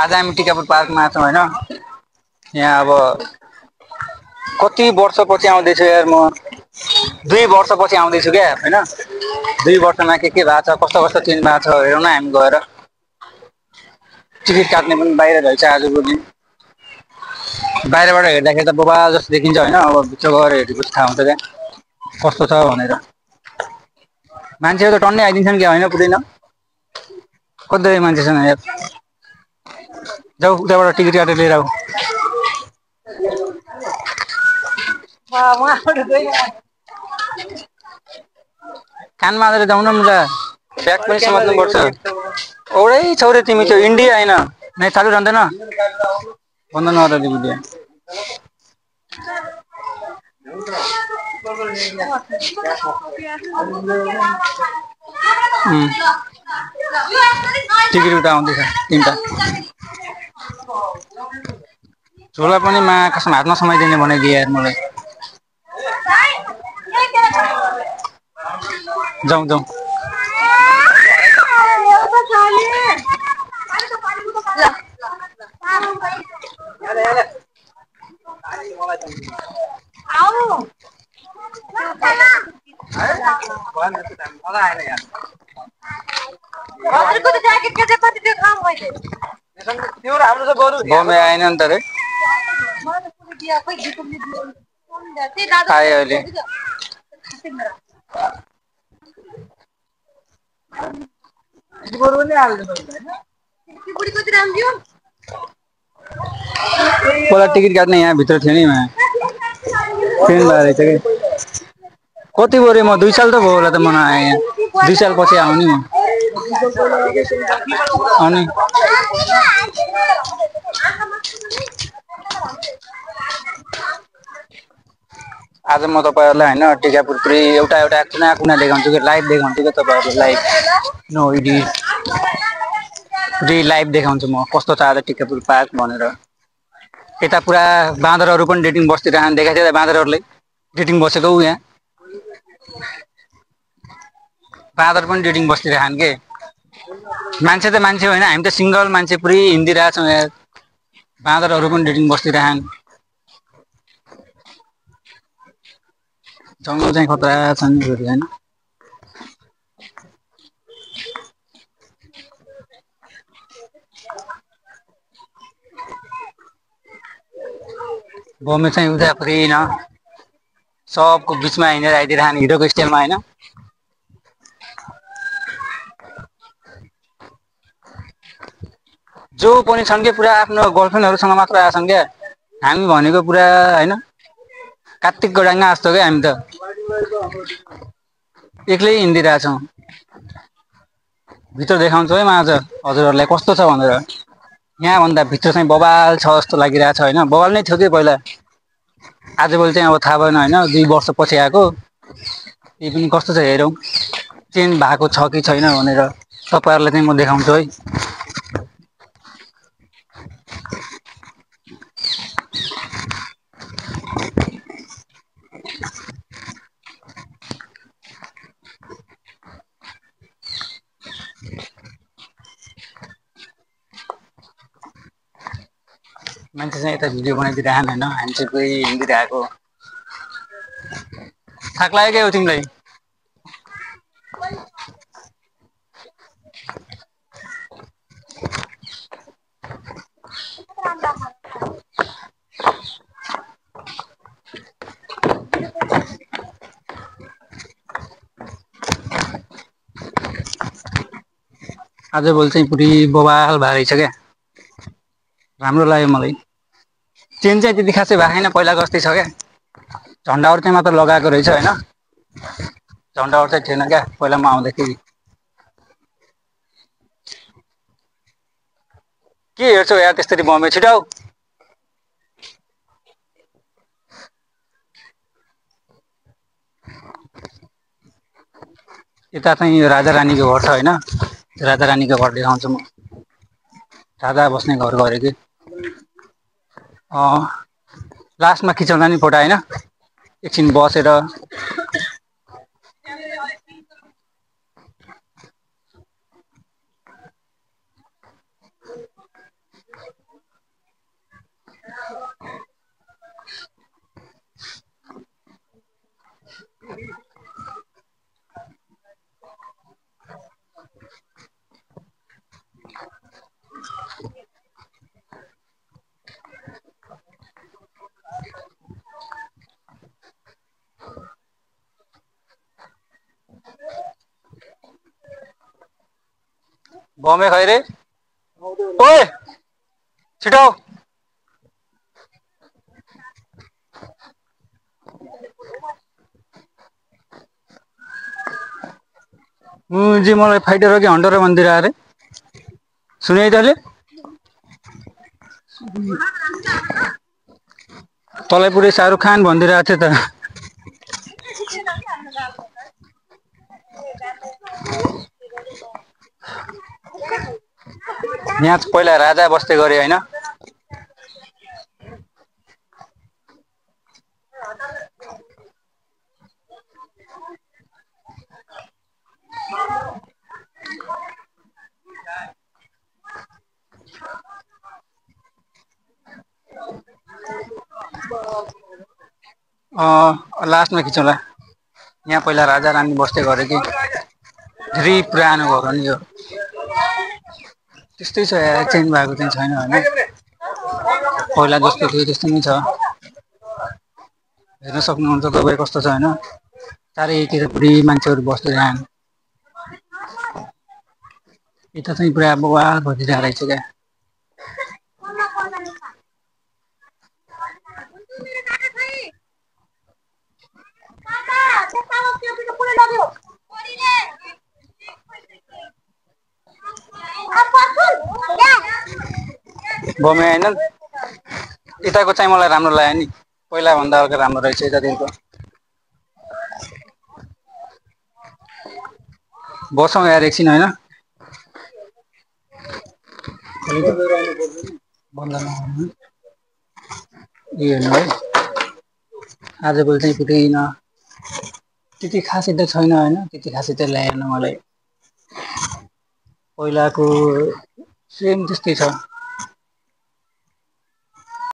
आज हामी टिकापुर पार्कमा छौँ होइन। यहाँ अब कति वर्षपछि आउँदैछु यार म 2 वर्षपछि आउँदैछु क्या होइन। 2 वर्षमा के भएको छ कस्तो कस्तो चेन्ज भएको छ हेरौँ न हामी गएर। टिकट काट्ने पनि बाहिर रहेछ आजको दिन। बाहिरबाट हेर्दाखेरि त बबाल जस्तो देखिन्छ होइन। अब भित्र गएर हेरेपछि थाहा हुन्छ क्या कस्तो छ भनेर। मान्छेहरू त टन्नै आइदिन्छन् क्या होइन पुग्दैन कति मान्छे छन् यार। जाऊ उताबाट टिकट काटेर लिएर आऊ। कानमा हालेर जाउँ न मुजा ब्याग पनि समात्नुपर्छ। औरै छौरे तिमी त्यो इन्डिया होइन नै चालु रहँदैन बन्द नगर भिडियो। टिकट उता आउँदैछ 3टा। झोला पनि मा कसम हातमा समाइदिने बनाइदिए यार मलाई। जाउँ जाउँ। बमे आएन नि त रे। आयो अहिले। पहिला टिकट काट्ने यहाँ भित्र थियो नि ट्रेन रहेछ कि कति गरे म 2 साल त भयो होला त म नआएँ यहाँ। 2 साल पछि आउने म। अनि आज म तपाईहरुलाई हैन टिकापुर एउटा कुना देखाउँछु कि लाइभ देखाउँछु के तपाईहरुलाई लाइभ नो एडिट लाइभ देखाउँछु म कस्तो छ आज टिकापुर पार्क भनेर। यता पुरा बाँदरहरु पनि डेटिङ बस्तिरहन देखाइदिए त बाँदरहरुले डेटिङ बसेको यहाँ बाँदर पनि डेटिङ बस्तिरहन के। मान्छे त मान्छे होइन हामी त सिंगल मान्छे पुरै हिँडिरहेछौँ यार। बाँदरहरु पनि डेटिङ बस्तिरहन। जंगल चाहिँ खतरा छ नि फेरि हैन। बमे चाहिँ उता फेरि न सबको बिचमा हिँडेर आइदिरहन हिरोको स्टाइलमा हैन। जो पनि छन् के पुरा आफ्नो गर्लफ्रेन्डहरुसँग मात्र आछन् क्या। हामी भनेको पुरा हैन कार्तिकको डाङा जस्तो के हामी त एक्लै हिँडिरहेछौँ। भित्र देखाउँछु है म आज हजुरहरुलाई कस्तो छ भनेर। यहाँ भन्दा भित्र चाहिँ बवाल छ जस्तो लागिरहेछ हैन। बवाल नै थियो के पहिला आजभोलि चाहिँ अब थाहा भएन हैन 2 वर्षपछि आएको। यी पनि कस्तो छ हेरौँ चेन्ज भएको छ कि छैन भनेर तपाईहरुलाई चाहिँ म देखाउँछु है। मान्छे चाहिँ यता भिडियो बनाइदिरहन हैन हामी चाहिँ पुरै हिँडिरहेको। थाक लाग्यो क्या हो तिमीलाई? आजभोलि चाहिँ पुरै बवाल भएर रहेछ क्या। राम्रो लाग्यो मलाई। चेन्ज चाहिँ त्यति खासै भएको छैन पहिलाको जस्तै छ क्या। झन्डाहरु चाहिँ मात्र लगाएको रहेछ हैन। झन्डाहरु चाहिँ थिएन क्या पहिला म आउँदाखेरि। के हेर्छौ यार त्यसरी बमे छिटो आऊ। यता चाहिँ राजा रानीको घर छ हैन। राजा रानीको घर देखाउँछु म। राजा बस्ने घर गरे के। लास्टमा खिचौँला नि फोटो हैन। एकछिन बसेर बमे खैरे ओए छिटो जी मलाई फाइटर हो कि हन्टर भनिदिएर अरे सुने है तैँले तँलाई पुरै शाहरुख खान भनिदिइरहेको थियो त यहाँ पहिला राजा बस्दै गरे होइन लास्टमा खिचौँला यहाँ पहिला राजा रानी बस्दै गरे कि धेरै पुरानो घर हो नि यो त्यस्तै छ चेन्ज भएको चाहिँ छैन होइन पहिला जस्तो थियो त्यस्तो नै छ हेर्न सक्नुहुन्छ तपाईँ कस्तो छ होइन चारैतिर पुरै मान्छेहरू बस्दैछन् यता चाहिँ पुरा बवाल भइदिरहेको रहेछ क्या बमे होइन यताको चाहिँ मलाई राम्रो लाग्यो नि पहिला भन्दा अर्को राम्रो रहेछ यतातिरको बसौँ यार एकछिन होइन हेर्नु है आजभोलि चाहिँ पुरै त्यति खासै त छैन होइन त्यति खासै त ल्याएन मलाई पहिलाको सेम त्यस्तै छ